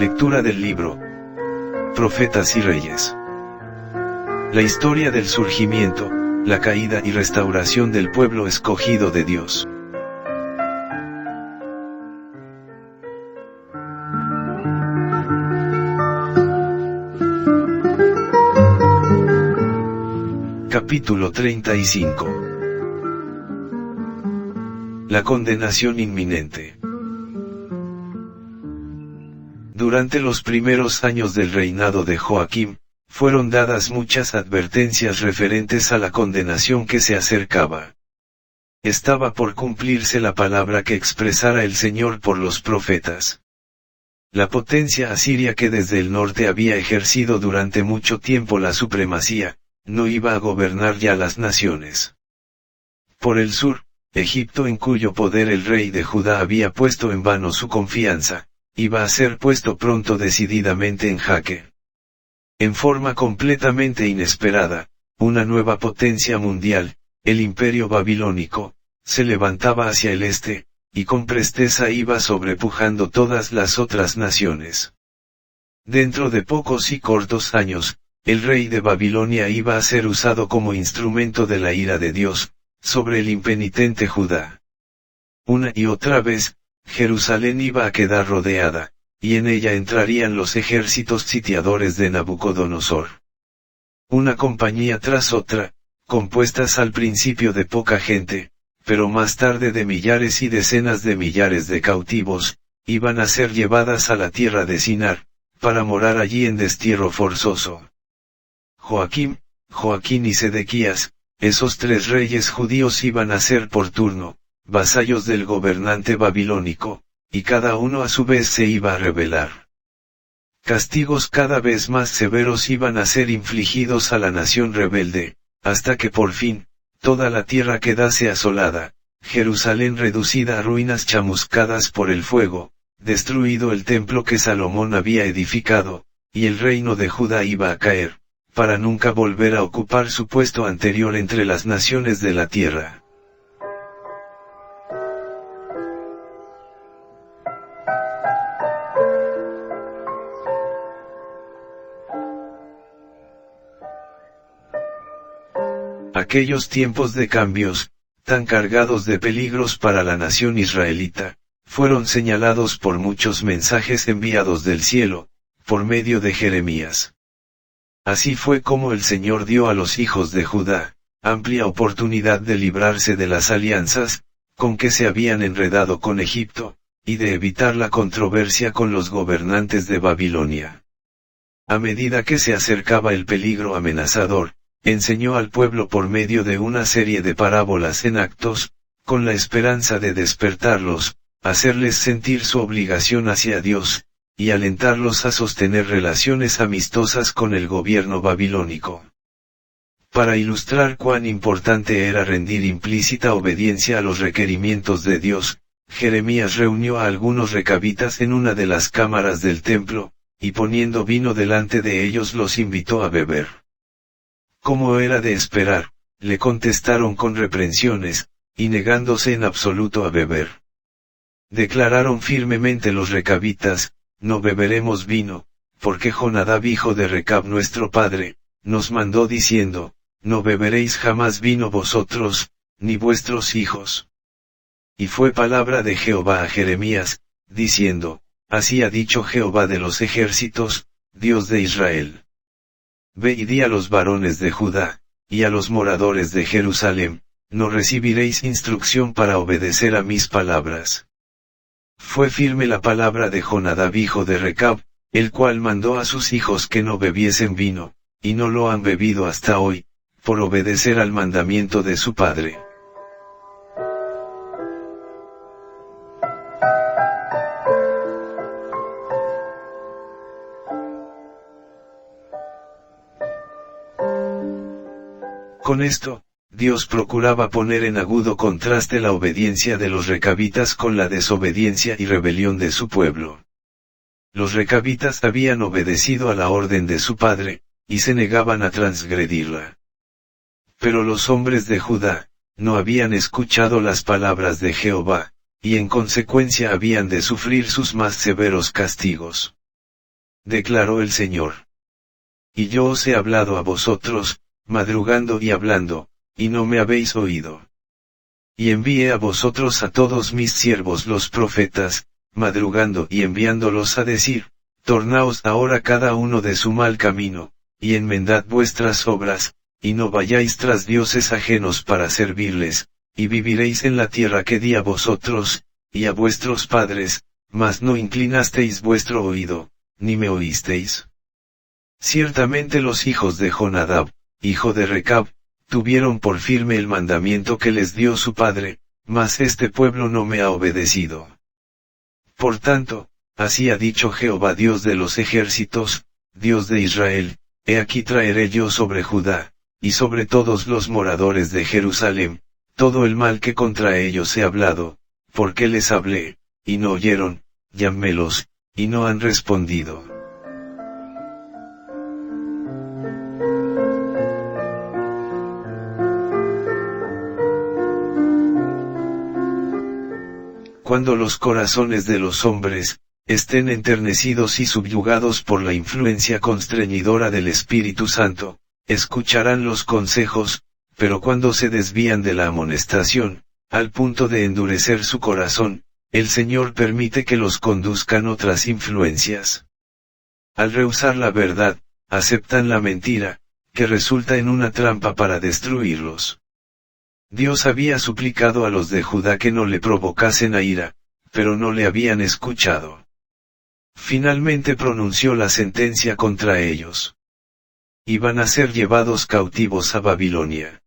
Lectura del libro Profetas y Reyes. La historia del surgimiento, la caída y restauración del pueblo escogido de Dios. Capítulo 35. La condenación inminente. Durante los primeros años del reinado de Joaquim, fueron dadas muchas advertencias referentes a la condenación que se acercaba. Estaba por cumplirse la palabra que expresara el Señor por los profetas. La potencia asiria que desde el norte había ejercido durante mucho tiempo la supremacía, no iba a gobernar ya las naciones. Por el sur, Egipto, en cuyo poder el rey de Judá había puesto en vano su confianza, iba a ser puesto pronto decididamente en jaque. En forma completamente inesperada, una nueva potencia mundial, el imperio babilónico, se levantaba hacia el este, y con presteza iba sobrepujando todas las otras naciones. Dentro de pocos y cortos años, el rey de Babilonia iba a ser usado como instrumento de la ira de Dios, sobre el impenitente Judá. Una y otra vez, Jerusalén iba a quedar rodeada, y en ella entrarían los ejércitos sitiadores de Nabucodonosor. Una compañía tras otra, compuestas al principio de poca gente, pero más tarde de millares y decenas de millares de cautivos, iban a ser llevadas a la tierra de Sinar, para morar allí en destierro forzoso. Joaquín y Sedequías, esos tres reyes judíos iban a ser por turno, vasallos del gobernante babilónico, y cada uno a su vez se iba a rebelar. Castigos cada vez más severos iban a ser infligidos a la nación rebelde, hasta que por fin, toda la tierra quedase asolada, Jerusalén reducida a ruinas chamuscadas por el fuego, destruido el templo que Salomón había edificado, y el reino de Judá iba a caer, para nunca volver a ocupar su puesto anterior entre las naciones de la tierra. Aquellos tiempos de cambios, tan cargados de peligros para la nación israelita, fueron señalados por muchos mensajes enviados del cielo, por medio de Jeremías. Así fue como el Señor dio a los hijos de Judá, amplia oportunidad de librarse de las alianzas, con que se habían enredado con Egipto, y de evitar la controversia con los gobernantes de Babilonia. A medida que se acercaba el peligro amenazador, enseñó al pueblo por medio de una serie de parábolas en actos, con la esperanza de despertarlos, hacerles sentir su obligación hacia Dios, y alentarlos a sostener relaciones amistosas con el gobierno babilónico. Para ilustrar cuán importante era rendir implícita obediencia a los requerimientos de Dios, Jeremías reunió a algunos recabitas en una de las cámaras del templo, y poniendo vino delante de ellos los invitó a beber. Como era de esperar, le contestaron con reprensiones, y negándose en absoluto a beber. Declararon firmemente los recabitas: no beberemos vino, porque Jonadab hijo de Recab nuestro padre, nos mandó diciendo: no beberéis jamás vino vosotros, ni vuestros hijos. Y fue palabra de Jehová a Jeremías, diciendo: así ha dicho Jehová de los ejércitos, Dios de Israel. Ve y di a los varones de Judá, y a los moradores de Jerusalén: no recibiréis instrucción para obedecer a mis palabras. Fue firme la palabra de Jonadab hijo de Recab, el cual mandó a sus hijos que no bebiesen vino, y no lo han bebido hasta hoy, por obedecer al mandamiento de su padre. Con esto, Dios procuraba poner en agudo contraste la obediencia de los recabitas con la desobediencia y rebelión de su pueblo. Los recabitas habían obedecido a la orden de su padre, y se negaban a transgredirla. Pero los hombres de Judá, no habían escuchado las palabras de Jehová, y en consecuencia habían de sufrir sus más severos castigos. declaró el Señor. Y yo os he hablado a vosotros, madrugando y hablando, y no me habéis oído. Y envié a vosotros a todos mis siervos los profetas, madrugando y enviándolos a decir, tornaos ahora cada uno de su mal camino, y enmendad vuestras obras, y no vayáis tras dioses ajenos para servirles, y viviréis en la tierra que di a vosotros, y a vuestros padres, mas no inclinasteis vuestro oído, ni me oísteis. Ciertamente los hijos de Jonadab, hijo de Recab, tuvieron por firme el mandamiento que les dio su padre, mas este pueblo no me ha obedecido. Por tanto, así ha dicho Jehová Dios de los ejércitos, Dios de Israel, he aquí traeré yo sobre Judá, y sobre todos los moradores de Jerusalén, todo el mal que contra ellos he hablado, porque les hablé, y no oyeron, llamélos, y no han respondido. Cuando los corazones de los hombres, estén enternecidos y subyugados por la influencia constreñidora del Espíritu Santo, escucharán los consejos, pero cuando se desvían de la amonestación, al punto de endurecer su corazón, el Señor permite que los conduzcan otras influencias. Al rehusar la verdad, aceptan la mentira, que resulta en una trampa para destruirlos. Dios había suplicado a los de Judá que no le provocasen a ira, pero no le habían escuchado. Finalmente pronunció la sentencia contra ellos. Iban a ser llevados cautivos a Babilonia.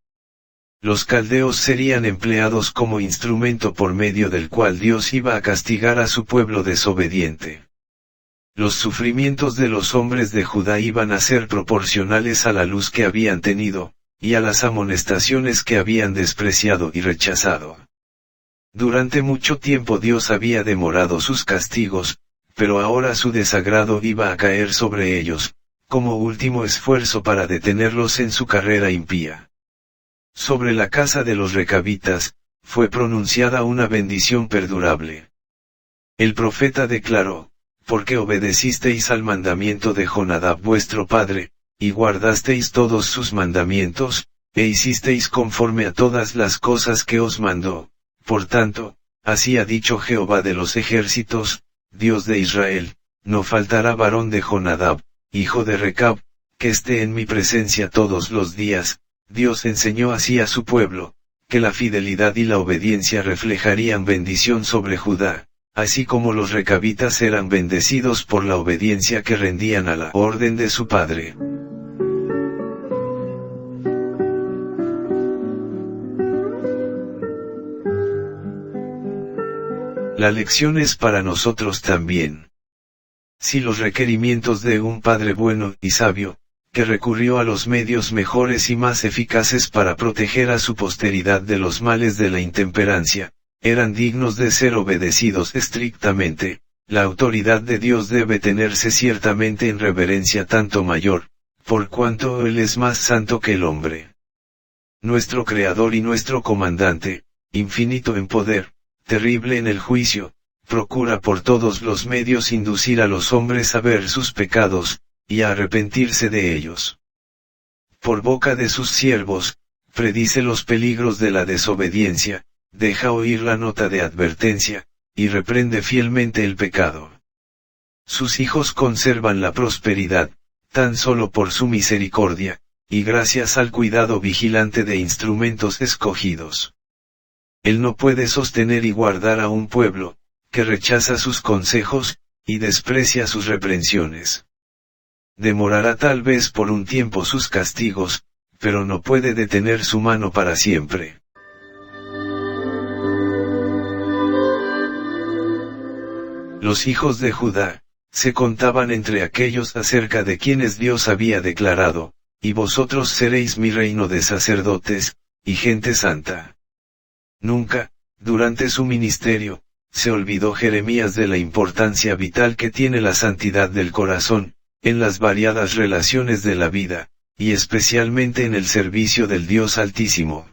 Los caldeos serían empleados como instrumento por medio del cual Dios iba a castigar a su pueblo desobediente. Los sufrimientos de los hombres de Judá iban a ser proporcionales a la luz que habían tenido, y a las amonestaciones que habían despreciado y rechazado. Durante mucho tiempo Dios había demorado sus castigos, pero ahora su desagrado iba a caer sobre ellos, como último esfuerzo para detenerlos en su carrera impía. Sobre la casa de los recabitas, fue pronunciada una bendición perdurable. El profeta declaró, porque obedecisteis al mandamiento de Jonadab vuestro padre, y guardasteis todos sus mandamientos, e hicisteis conforme a todas las cosas que os mandó, por tanto, así ha dicho Jehová de los ejércitos, Dios de Israel, no faltará varón de Jonadab, hijo de Recab, que esté en mi presencia todos los días. Dios enseñó así a su pueblo, que la fidelidad y la obediencia reflejarían bendición sobre Judá, así como los recabitas eran bendecidos por la obediencia que rendían a la orden de su padre. La lección es para nosotros también. Si los requerimientos de un padre bueno y sabio, que recurrió a los medios mejores y más eficaces para proteger a su posteridad de los males de la intemperancia, eran dignos de ser obedecidos estrictamente, la autoridad de Dios debe tenerse ciertamente en reverencia tanto mayor, por cuanto Él es más santo que el hombre. Nuestro Creador y nuestro Comandante, infinito en poder, terrible en el juicio, procura por todos los medios inducir a los hombres a ver sus pecados, y a arrepentirse de ellos. Por boca de sus siervos, predice los peligros de la desobediencia, deja oír la nota de advertencia, y reprende fielmente el pecado. Sus hijos conservan la prosperidad, tan solo por su misericordia, y gracias al cuidado vigilante de instrumentos escogidos. Él no puede sostener y guardar a un pueblo, que rechaza sus consejos, y desprecia sus reprensiones. Demorará tal vez por un tiempo sus castigos, pero no puede detener su mano para siempre. Los hijos de Judá, se contaban entre aquellos acerca de quienes Dios había declarado, y vosotros seréis mi reino de sacerdotes, y gente santa. Nunca, durante su ministerio, se olvidó Jeremías de la importancia vital que tiene la santidad del corazón, en las variadas relaciones de la vida, y especialmente en el servicio del Dios Altísimo.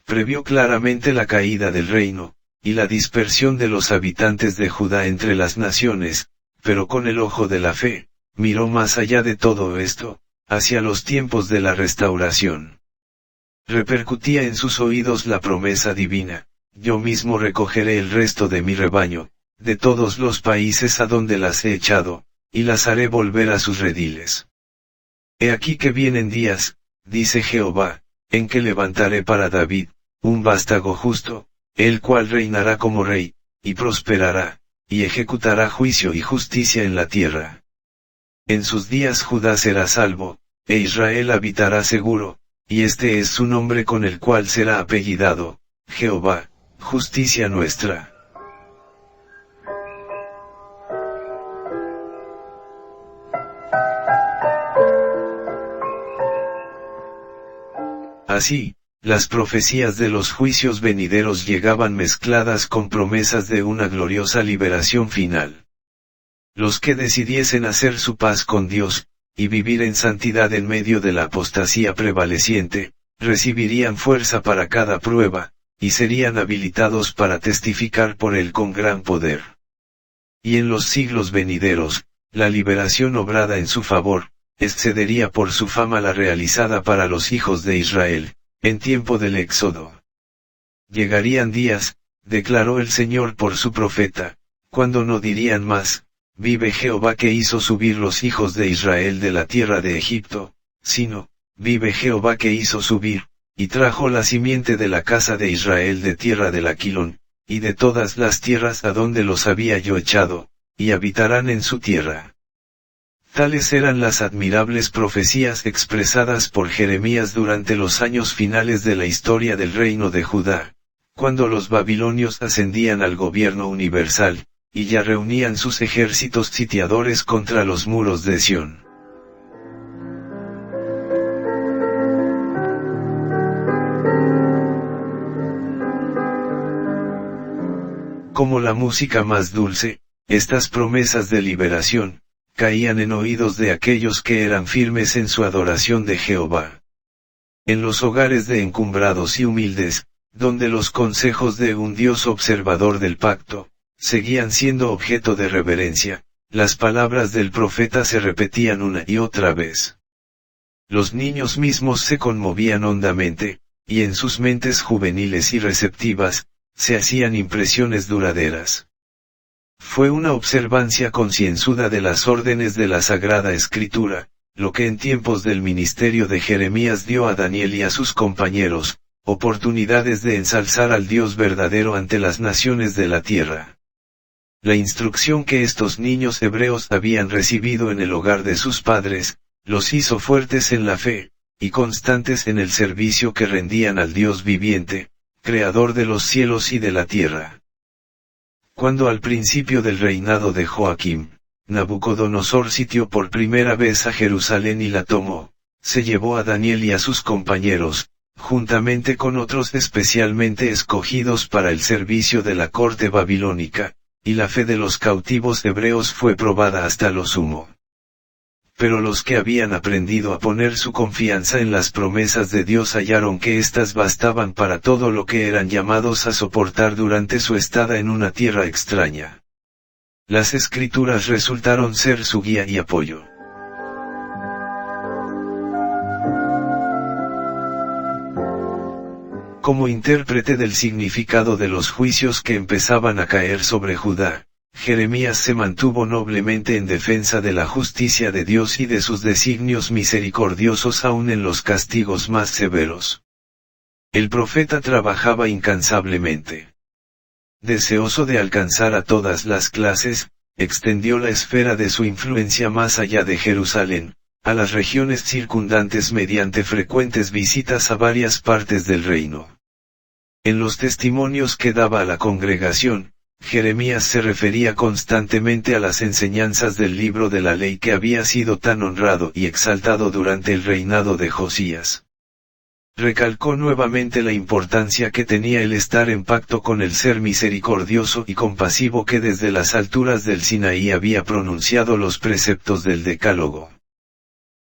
Previó claramente la caída del reino, y la dispersión de los habitantes de Judá entre las naciones, pero con el ojo de la fe, miró más allá de todo esto, hacia los tiempos de la restauración. Repercutía en sus oídos la promesa divina: yo mismo recogeré el resto de mi rebaño, de todos los países a donde las he echado, y las haré volver a sus rediles. He aquí que vienen días, dice Jehová, en que levantaré para David, un vástago justo, el cual reinará como rey, y prosperará, y ejecutará juicio y justicia en la tierra. En sus días Judá será salvo, e Israel habitará seguro, y este es su nombre con el cual será apellidado: Jehová, justicia nuestra. Así, las profecías de los juicios venideros llegaban mezcladas con promesas de una gloriosa liberación final. Los que decidiesen hacer su paz con Dios, y vivir en santidad en medio de la apostasía prevaleciente, recibirían fuerza para cada prueba, y serían habilitados para testificar por él con gran poder. Y en los siglos venideros, la liberación obrada en su favor, excedería por su fama la realizada para los hijos de Israel, en tiempo del Éxodo. Llegarían días, declaró el Señor por su profeta, cuando no dirían más: vive Jehová que hizo subir los hijos de Israel de la tierra de Egipto, sino: vive Jehová que hizo subir, y trajo la simiente de la casa de Israel de tierra del Aquilón, y de todas las tierras a donde los había yo echado, y habitarán en su tierra. Tales eran las admirables profecías expresadas por Jeremías durante los años finales de la historia del reino de Judá, cuando los babilonios ascendían al gobierno universal, y ya reunían sus ejércitos sitiadores contra los muros de Sión. Como la música más dulce, estas promesas de liberación caían en oídos de aquellos que eran firmes en su adoración de Jehová. En los hogares de encumbrados y humildes, donde los consejos de un Dios observador del pacto seguían siendo objeto de reverencia, las palabras del profeta se repetían una y otra vez. Los niños mismos se conmovían hondamente, y en sus mentes juveniles y receptivas, se hacían impresiones duraderas. Fue una observancia concienzuda de las órdenes de la Sagrada Escritura, lo que en tiempos del ministerio de Jeremías dio a Daniel y a sus compañeros oportunidades de ensalzar al Dios verdadero ante las naciones de la tierra. La instrucción que estos niños hebreos habían recibido en el hogar de sus padres, los hizo fuertes en la fe, y constantes en el servicio que rendían al Dios viviente, creador de los cielos y de la tierra. Cuando al principio del reinado de Joaquim, Nabucodonosor sitió por primera vez a Jerusalén y la tomó, se llevó a Daniel y a sus compañeros, juntamente con otros especialmente escogidos para el servicio de la corte babilónica, y la fe de los cautivos hebreos fue probada hasta lo sumo. Pero los que habían aprendido a poner su confianza en las promesas de Dios hallaron que éstas bastaban para todo lo que eran llamados a soportar durante su estada en una tierra extraña. Las Escrituras resultaron ser su guía y apoyo. Como intérprete del significado de los juicios que empezaban a caer sobre Judá, Jeremías se mantuvo noblemente en defensa de la justicia de Dios y de sus designios misericordiosos aun en los castigos más severos. El profeta trabajaba incansablemente. Deseoso de alcanzar a todas las clases, extendió la esfera de su influencia más allá de Jerusalén, a las regiones circundantes mediante frecuentes visitas a varias partes del reino. En los testimonios que daba a la congregación, Jeremías se refería constantemente a las enseñanzas del libro de la ley que había sido tan honrado y exaltado durante el reinado de Josías. Recalcó nuevamente la importancia que tenía el estar en pacto con el ser misericordioso y compasivo que desde las alturas del Sinaí había pronunciado los preceptos del Decálogo.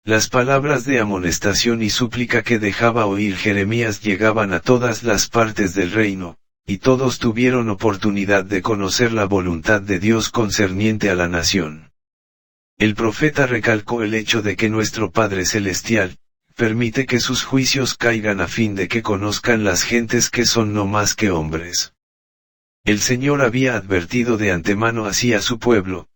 Las palabras de amonestación y súplica que dejaba oír Jeremías llegaban a todas las partes del reino, y todos tuvieron oportunidad de conocer la voluntad de Dios concerniente a la nación. El profeta recalcó el hecho de que nuestro Padre Celestial, permite que sus juicios caigan a fin de que conozcan las gentes que son no más que hombres. El Señor había advertido de antemano así a su pueblo: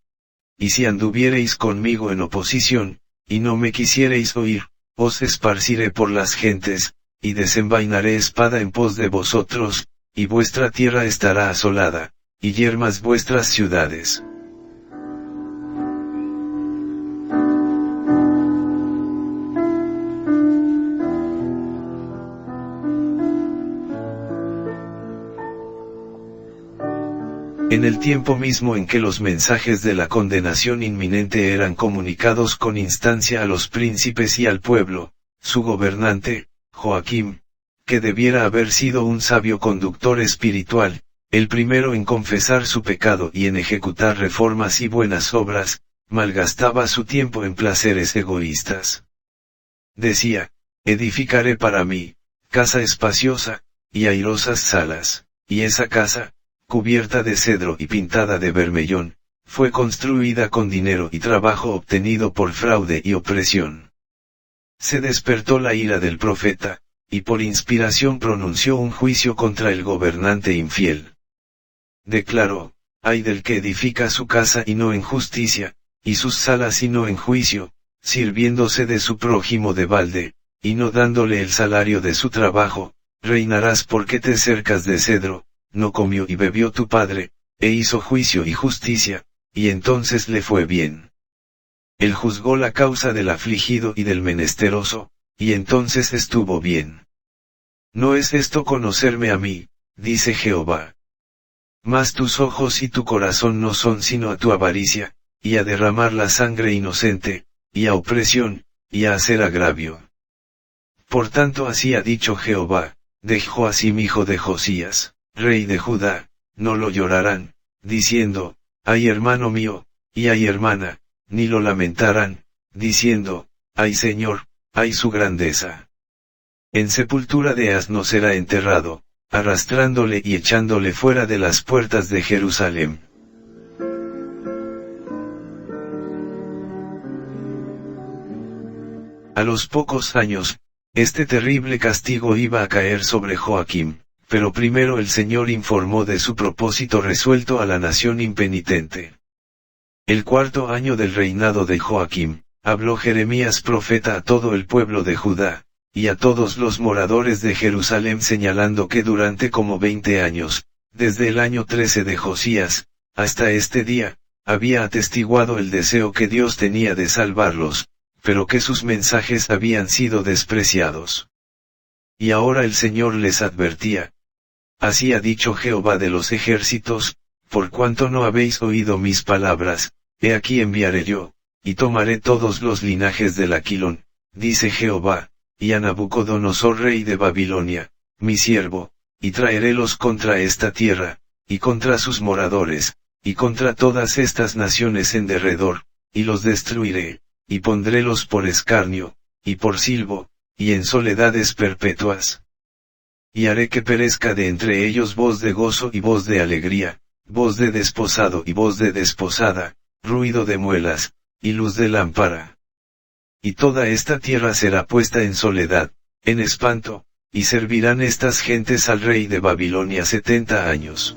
y si anduviereis conmigo en oposición, y no me quisiereis oír, os esparciré por las gentes, y desenvainaré espada en pos de vosotros, y vuestra tierra estará asolada, y yermas vuestras ciudades. En el tiempo mismo en que los mensajes de la condenación inminente eran comunicados con instancia a los príncipes y al pueblo, su gobernante, Joaquim, que debiera haber sido un sabio conductor espiritual, el primero en confesar su pecado y en ejecutar reformas y buenas obras, malgastaba su tiempo en placeres egoístas. Decía: edificaré para mí, casa espaciosa, y airosas salas, y esa casa, cubierta de cedro y pintada de bermellón, fue construida con dinero y trabajo obtenido por fraude y opresión. Se despertó la ira del profeta, y por inspiración pronunció un juicio contra el gobernante infiel. Declaró: ay del que edifica su casa y no en justicia, y sus salas y no en juicio, sirviéndose de su prójimo de balde, y no dándole el salario de su trabajo. Reinarás porque te cercas de cedro. No comió y bebió tu padre, e hizo juicio y justicia, y entonces le fue bien. Él juzgó la causa del afligido y del menesteroso, y entonces estuvo bien. ¿No es esto conocerme a mí?, dice Jehová. Mas tus ojos y tu corazón no son sino a tu avaricia, y a derramar la sangre inocente, y a opresión, y a hacer agravio. Por tanto así ha dicho Jehová, de Joacim hijo de Josías, rey de Judá, no lo llorarán, diciendo: ay hermano mío, y ay hermana, ni lo lamentarán, diciendo: ay Señor, ay su grandeza. En sepultura de asno será enterrado, arrastrándole y echándole fuera de las puertas de Jerusalén. A los pocos años, este terrible castigo iba a caer sobre Joaquim. Pero primero el Señor informó de su propósito resuelto a la nación impenitente. El 4º año del reinado de Joaquim, habló Jeremías profeta a todo el pueblo de Judá, y a todos los moradores de Jerusalén señalando que durante como 20 años, desde el año 13 de Josías, hasta este día, había atestiguado el deseo que Dios tenía de salvarlos, pero que sus mensajes habían sido despreciados. Y ahora el Señor les advertía: así ha dicho Jehová de los ejércitos, por cuanto no habéis oído mis palabras, he aquí enviaré yo, y tomaré todos los linajes del Aquilón, dice Jehová, y a Nabucodonosor rey de Babilonia, mi siervo, y traerélos contra esta tierra, y contra sus moradores, y contra todas estas naciones en derredor, y los destruiré, y pondrélos por escarnio, y por silbo, y en soledades perpetuas. Y haré que perezca de entre ellos voz de gozo y voz de alegría, voz de desposado y voz de desposada, ruido de muelas, y luz de lámpara. Y toda esta tierra será puesta en soledad, en espanto, y servirán estas gentes al rey de Babilonia 70 años.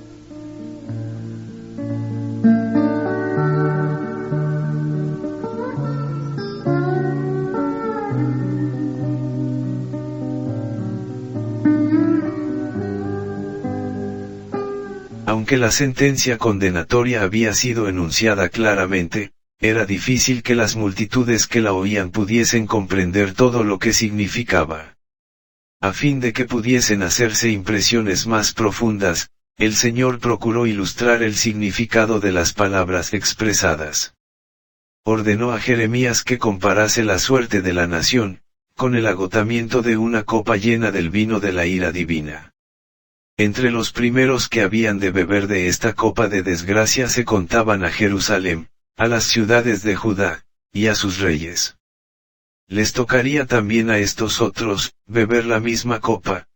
Aunque la sentencia condenatoria había sido enunciada claramente, era difícil que las multitudes que la oían pudiesen comprender todo lo que significaba. A fin de que pudiesen hacerse impresiones más profundas, el Señor procuró ilustrar el significado de las palabras expresadas. Ordenó a Jeremías que comparase la suerte de la nación, con el agotamiento de una copa llena del vino de la ira divina. Entre los primeros que habían de beber de esta copa de desgracia se contaban a Jerusalén, a las ciudades de Judá, y a sus reyes. Les tocaría también a estos otros, beber la misma copa,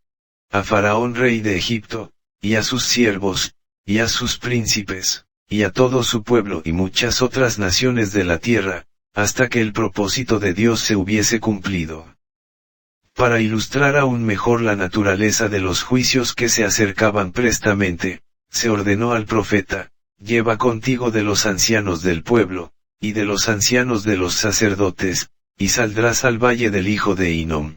a Faraón rey de Egipto, y a sus siervos, y a sus príncipes, y a todo su pueblo y muchas otras naciones de la tierra, hasta que el propósito de Dios se hubiese cumplido. Para ilustrar aún mejor la naturaleza de los juicios que se acercaban prestamente, se ordenó al profeta: lleva contigo de los ancianos del pueblo, y de los ancianos de los sacerdotes, y saldrás al valle del hijo de Hinnom.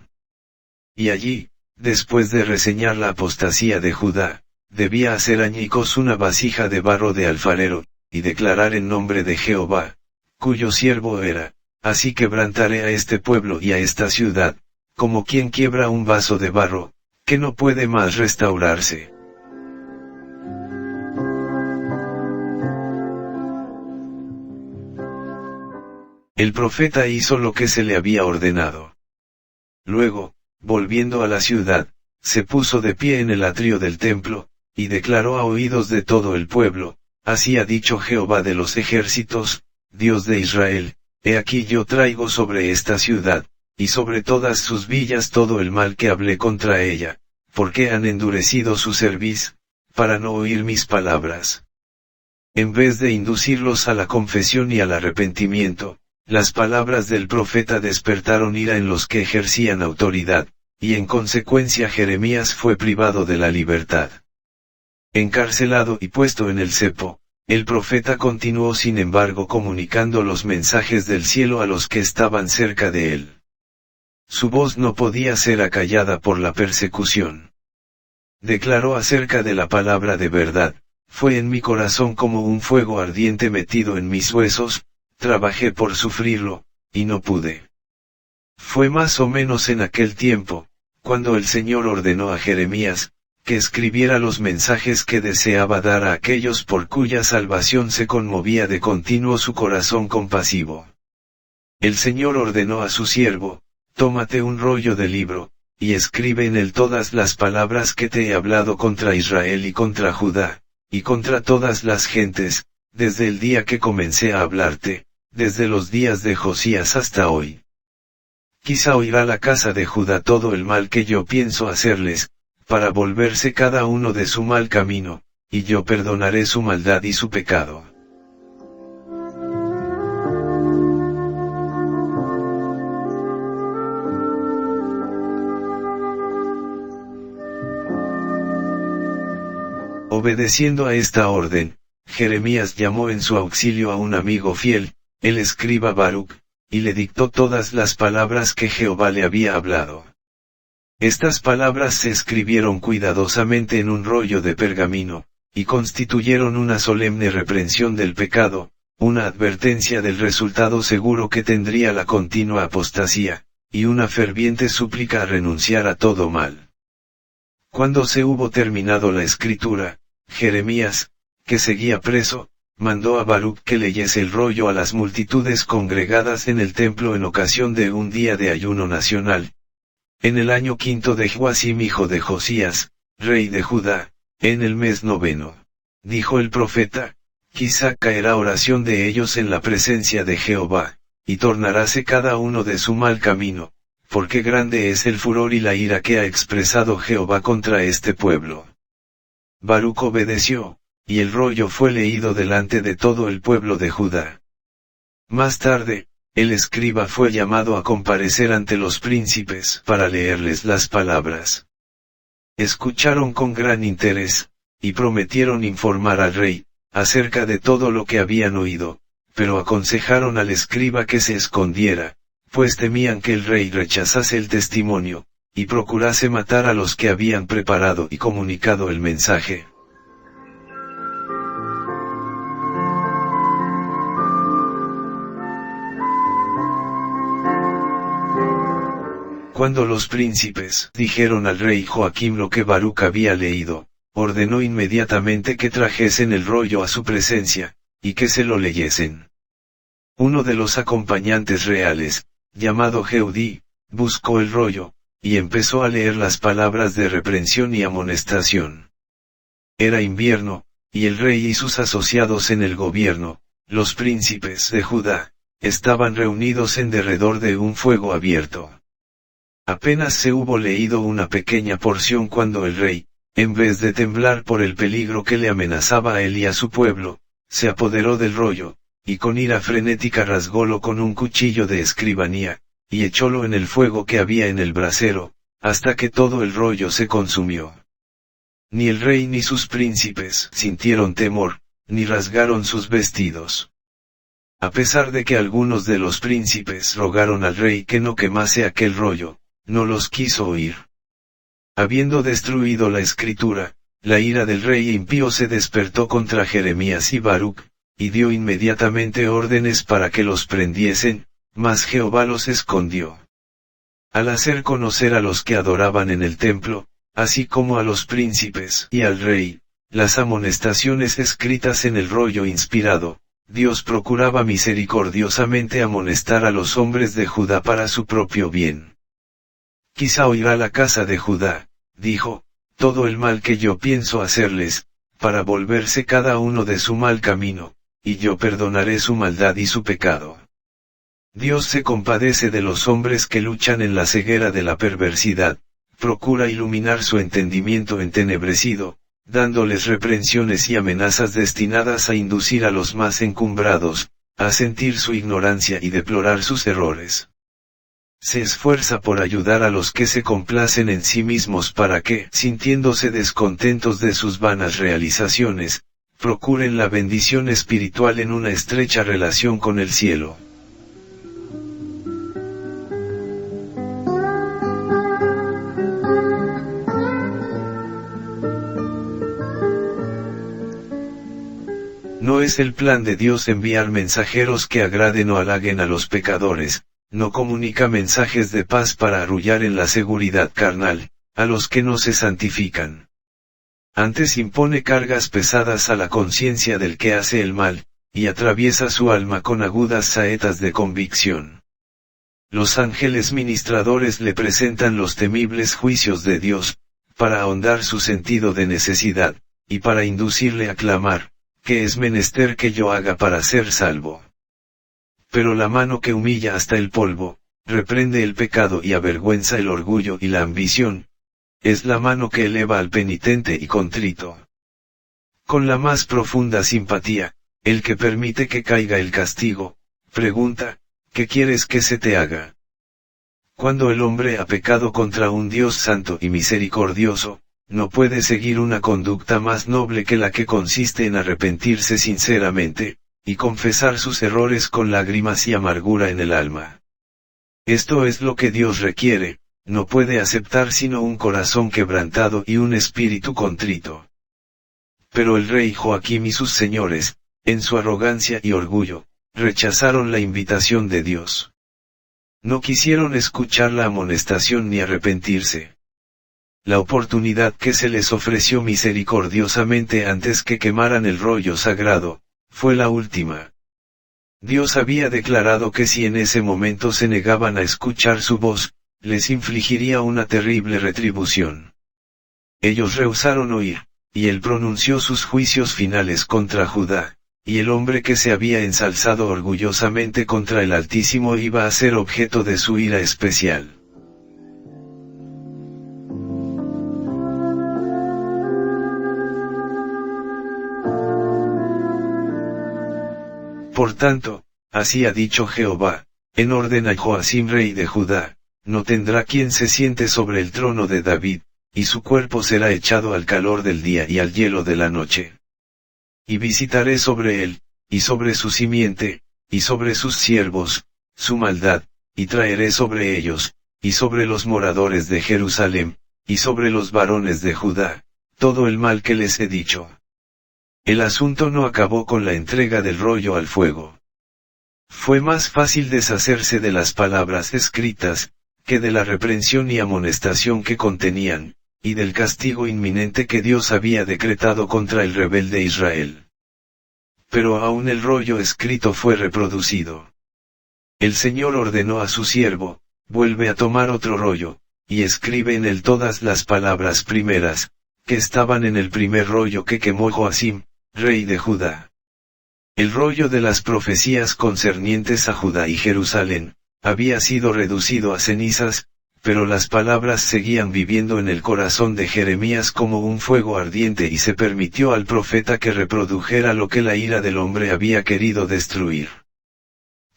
Y allí, después de reseñar la apostasía de Judá, debía hacer añicos una vasija de barro de alfarero, y declarar en nombre de Jehová, cuyo siervo era: así quebrantaré a este pueblo y a esta ciudad, como quien quiebra un vaso de barro, que no puede más restaurarse. El profeta hizo lo que se le había ordenado. Luego, volviendo a la ciudad, se puso de pie en el atrio del templo, y declaró a oídos de todo el pueblo: así ha dicho Jehová de los ejércitos, Dios de Israel: he aquí yo traigo sobre esta ciudad, y sobre todas sus villas todo el mal que hablé contra ella, porque han endurecido su cerviz, para no oír mis palabras. En vez de inducirlos a la confesión y al arrepentimiento, las palabras del profeta despertaron ira en los que ejercían autoridad, y en consecuencia Jeremías fue privado de la libertad. Encarcelado y puesto en el cepo, el profeta continuó sin embargo comunicando los mensajes del cielo a los que estaban cerca de él. Su voz no podía ser acallada por la persecución. Declaró acerca de la palabra de verdad: fue en mi corazón como un fuego ardiente metido en mis huesos, trabajé por sufrirlo, y no pude. Fue más o menos en aquel tiempo, cuando el Señor ordenó a Jeremías, que escribiera los mensajes que deseaba dar a aquellos por cuya salvación se conmovía de continuo su corazón compasivo. El Señor ordenó a su siervo: tómate un rollo de libro, y escribe en él todas las palabras que te he hablado contra Israel y contra Judá, y contra todas las gentes, desde el día que comencé a hablarte, desde los días de Josías hasta hoy. Quizá oirá la casa de Judá todo el mal que yo pienso hacerles, para volverse cada uno de su mal camino, y yo perdonaré su maldad y su pecado. Obedeciendo a esta orden, Jeremías llamó en su auxilio a un amigo fiel, el escriba Baruc, y le dictó todas las palabras que Jehová le había hablado. Estas palabras se escribieron cuidadosamente en un rollo de pergamino, y constituyeron una solemne reprensión del pecado, una advertencia del resultado seguro que tendría la continua apostasía, y una ferviente súplica a renunciar a todo mal. Cuando se hubo terminado la escritura, Jeremías, que seguía preso, mandó a Baruc que leyese el rollo a las multitudes congregadas en el templo en ocasión de un día de ayuno nacional. En el año 5 de Joacim hijo de Josías, rey de Judá, en el mes 9, dijo el profeta: quizá caerá oración de ellos en la presencia de Jehová, y tornaráse cada uno de su mal camino, porque grande es el furor y la ira que ha expresado Jehová contra este pueblo. Baruc obedeció, y el rollo fue leído delante de todo el pueblo de Judá. Más tarde, el escriba fue llamado a comparecer ante los príncipes para leerles las palabras. Escucharon con gran interés, y prometieron informar al rey, acerca de todo lo que habían oído, pero aconsejaron al escriba que se escondiera, pues temían que el rey rechazase el testimonio, y procurase matar a los que habían preparado y comunicado el mensaje. Cuando los príncipes dijeron al rey Joaquim lo que Baruc había leído, ordenó inmediatamente que trajesen el rollo a su presencia, y que se lo leyesen. Uno de los acompañantes reales, llamado Jeudí, buscó el rollo, y empezó a leer las palabras de reprensión y amonestación. Era invierno, y el rey y sus asociados en el gobierno, los príncipes de Judá, estaban reunidos en derredor de un fuego abierto. Apenas se hubo leído una pequeña porción cuando el rey, en vez de temblar por el peligro que le amenazaba a él y a su pueblo, se apoderó del rollo, y con ira frenética rasgólo con un cuchillo de escribanía, y echólo en el fuego que había en el brasero, hasta que todo el rollo se consumió. Ni el rey ni sus príncipes sintieron temor, ni rasgaron sus vestidos. A pesar de que algunos de los príncipes rogaron al rey que no quemase aquel rollo, no los quiso oír. Habiendo destruido la escritura, la ira del rey impío se despertó contra Jeremías y Baruc, y dio inmediatamente órdenes para que los prendiesen, mas Jehová los escondió. Al hacer conocer a los que adoraban en el templo, así como a los príncipes y al rey, las amonestaciones escritas en el rollo inspirado, Dios procuraba misericordiosamente amonestar a los hombres de Judá para su propio bien. Quizá oirá la casa de Judá, dijo, todo el mal que yo pienso hacerles, para volverse cada uno de su mal camino, y yo perdonaré su maldad y su pecado. Dios se compadece de los hombres que luchan en la ceguera de la perversidad, procura iluminar su entendimiento entenebrecido, dándoles reprensiones y amenazas destinadas a inducir a los más encumbrados, a sentir su ignorancia y deplorar sus errores. Se esfuerza por ayudar a los que se complacen en sí mismos para que, sintiéndose descontentos de sus vanas realizaciones, procuren la bendición espiritual en una estrecha relación con el cielo. No es el plan de Dios enviar mensajeros que agraden o halaguen a los pecadores, no comunica mensajes de paz para arrullar en la seguridad carnal, a los que no se santifican. Antes impone cargas pesadas a la conciencia del que hace el mal, y atraviesa su alma con agudas saetas de convicción. Los ángeles ministradores le presentan los temibles juicios de Dios, para ahondar su sentido de necesidad, y para inducirle a clamar, ¿qué es menester que yo haga para ser salvo? Pero la mano que humilla hasta el polvo, reprende el pecado y avergüenza el orgullo y la ambición, es la mano que eleva al penitente y contrito. Con la más profunda simpatía, el que permite que caiga el castigo, pregunta, ¿qué quieres que se te haga? Cuando el hombre ha pecado contra un Dios santo y misericordioso, no puede seguir una conducta más noble que la que consiste en arrepentirse sinceramente, y confesar sus errores con lágrimas y amargura en el alma. Esto es lo que Dios requiere, no puede aceptar sino un corazón quebrantado y un espíritu contrito. Pero el rey Joaquim y sus señores, en su arrogancia y orgullo, rechazaron la invitación de Dios. No quisieron escuchar la amonestación ni arrepentirse. La oportunidad que se les ofreció misericordiosamente antes que quemaran el rollo sagrado, fue la última. Dios había declarado que si en ese momento se negaban a escuchar su voz, les infligiría una terrible retribución. Ellos rehusaron oír, y él pronunció sus juicios finales contra Judá, y el hombre que se había ensalzado orgullosamente contra el Altísimo iba a ser objeto de su ira especial. Por tanto, así ha dicho Jehová, en orden a Joacim rey de Judá, no tendrá quien se siente sobre el trono de David, y su cuerpo será echado al calor del día y al hielo de la noche. Y visitaré sobre él, y sobre su simiente, y sobre sus siervos, su maldad, y traeré sobre ellos, y sobre los moradores de Jerusalén, y sobre los varones de Judá, todo el mal que les he dicho. El asunto no acabó con la entrega del rollo al fuego. Fue más fácil deshacerse de las palabras escritas, que de la reprensión y amonestación que contenían, y del castigo inminente que Dios había decretado contra el rebelde Israel. Pero aún el rollo escrito fue reproducido. El Señor ordenó a su siervo, vuelve a tomar otro rollo, y escribe en él todas las palabras primeras, que estaban en el primer rollo que quemó Joacim, rey de Judá. El rollo de las profecías concernientes a Judá y Jerusalén, había sido reducido a cenizas, pero las palabras seguían viviendo en el corazón de Jeremías como un fuego ardiente y se permitió al profeta que reprodujera lo que la ira del hombre había querido destruir.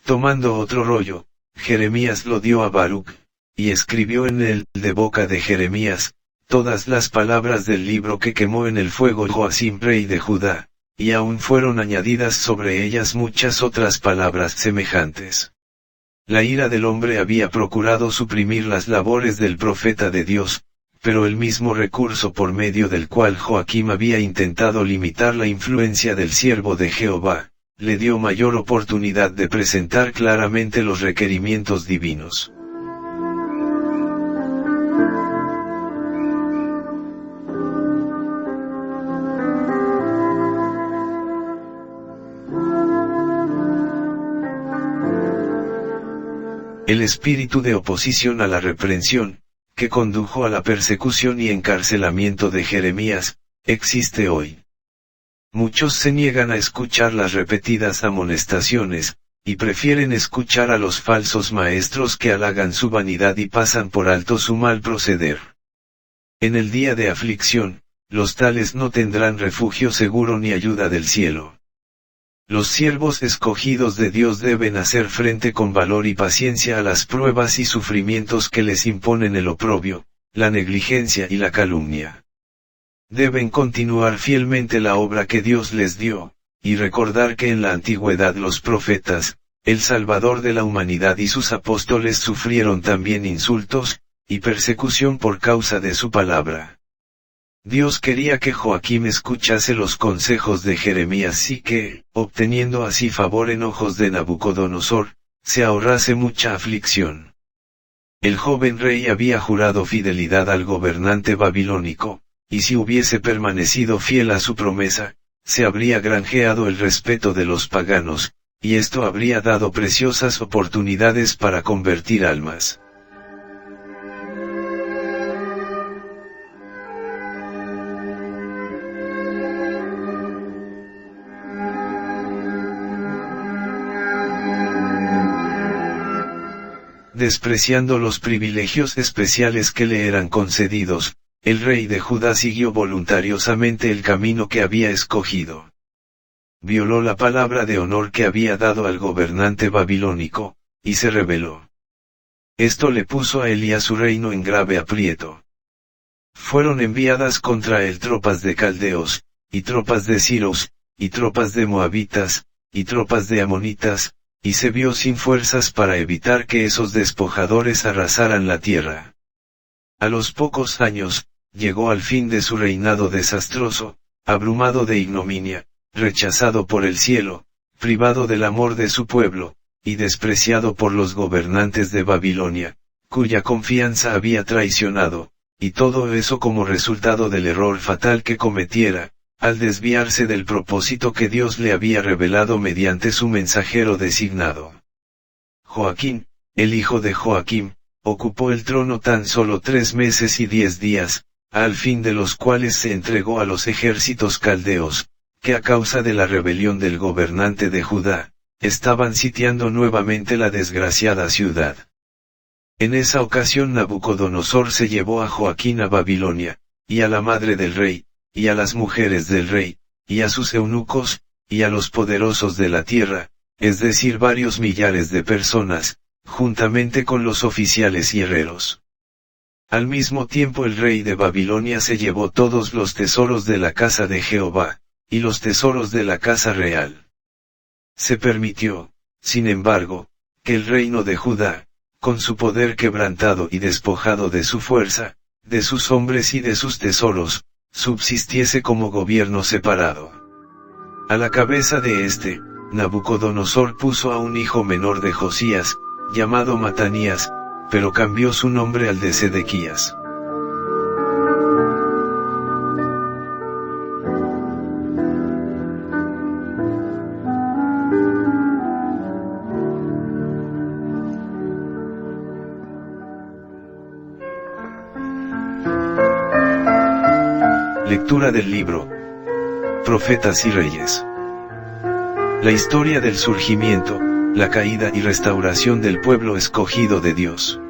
Tomando otro rollo, Jeremías lo dio a Baruc, y escribió en él, de boca de Jeremías, todas las palabras del libro que quemó en el fuego Joacim rey de Judá, y aún fueron añadidas sobre ellas muchas otras palabras semejantes. La ira del hombre había procurado suprimir las labores del profeta de Dios, pero el mismo recurso por medio del cual Joacim había intentado limitar la influencia del siervo de Jehová, le dio mayor oportunidad de presentar claramente los requerimientos divinos. El espíritu de oposición a la reprensión, que condujo a la persecución y encarcelamiento de Jeremías, existe hoy. Muchos se niegan a escuchar las repetidas amonestaciones, y prefieren escuchar a los falsos maestros que halagan su vanidad y pasan por alto su mal proceder. En el día de aflicción, los tales no tendrán refugio seguro ni ayuda del cielo. Los siervos escogidos de Dios deben hacer frente con valor y paciencia a las pruebas y sufrimientos que les imponen el oprobio, la negligencia y la calumnia. Deben continuar fielmente la obra que Dios les dio, y recordar que en la antigüedad los profetas, el Salvador de la humanidad y sus apóstoles sufrieron también insultos, y persecución por causa de su palabra. Dios quería que Joacim escuchase los consejos de Jeremías y que, obteniendo así favor en ojos de Nabucodonosor, se ahorrase mucha aflicción. El joven rey había jurado fidelidad al gobernante babilónico, y si hubiese permanecido fiel a su promesa, se habría granjeado el respeto de los paganos, y esto habría dado preciosas oportunidades para convertir almas. Despreciando los privilegios especiales que le eran concedidos, el rey de Judá siguió voluntariosamente el camino que había escogido. Violó la palabra de honor que había dado al gobernante babilónico, y se rebeló. Esto le puso a él y a su reino en grave aprieto. Fueron enviadas contra él tropas de caldeos, y tropas de siros, y tropas de moabitas, y tropas de amonitas, y se vio sin fuerzas para evitar que esos despojadores arrasaran la tierra. A los pocos años, llegó al fin de su reinado desastroso, abrumado de ignominia, rechazado por el cielo, privado del amor de su pueblo, y despreciado por los gobernantes de Babilonia, cuya confianza había traicionado, y todo eso como resultado del error fatal que cometiera, al desviarse del propósito que Dios le había revelado mediante su mensajero designado. Joacim, el hijo de Joacim, ocupó el trono tan solo 3 meses y 10 días, al fin de los cuales se entregó a los ejércitos caldeos, que a causa de la rebelión del gobernante de Judá, estaban sitiando nuevamente la desgraciada ciudad. En esa ocasión Nabucodonosor se llevó a Joacim a Babilonia, y a la madre del rey, y a las mujeres del rey, y a sus eunucos, y a los poderosos de la tierra, es decir varios millares de personas, juntamente con los oficiales y herreros. Al mismo tiempo el rey de Babilonia se llevó todos los tesoros de la casa de Jehová, y los tesoros de la casa real. Se permitió, sin embargo, que el reino de Judá, con su poder quebrantado y despojado de su fuerza, de sus hombres y de sus tesoros, subsistiese como gobierno separado. A la cabeza de este, Nabucodonosor puso a un hijo menor de Josías, llamado Matanías, pero cambió su nombre al de Sedequías. Lectura del libro Profetas y Reyes. La historia del surgimiento, la caída y restauración del pueblo escogido de Dios.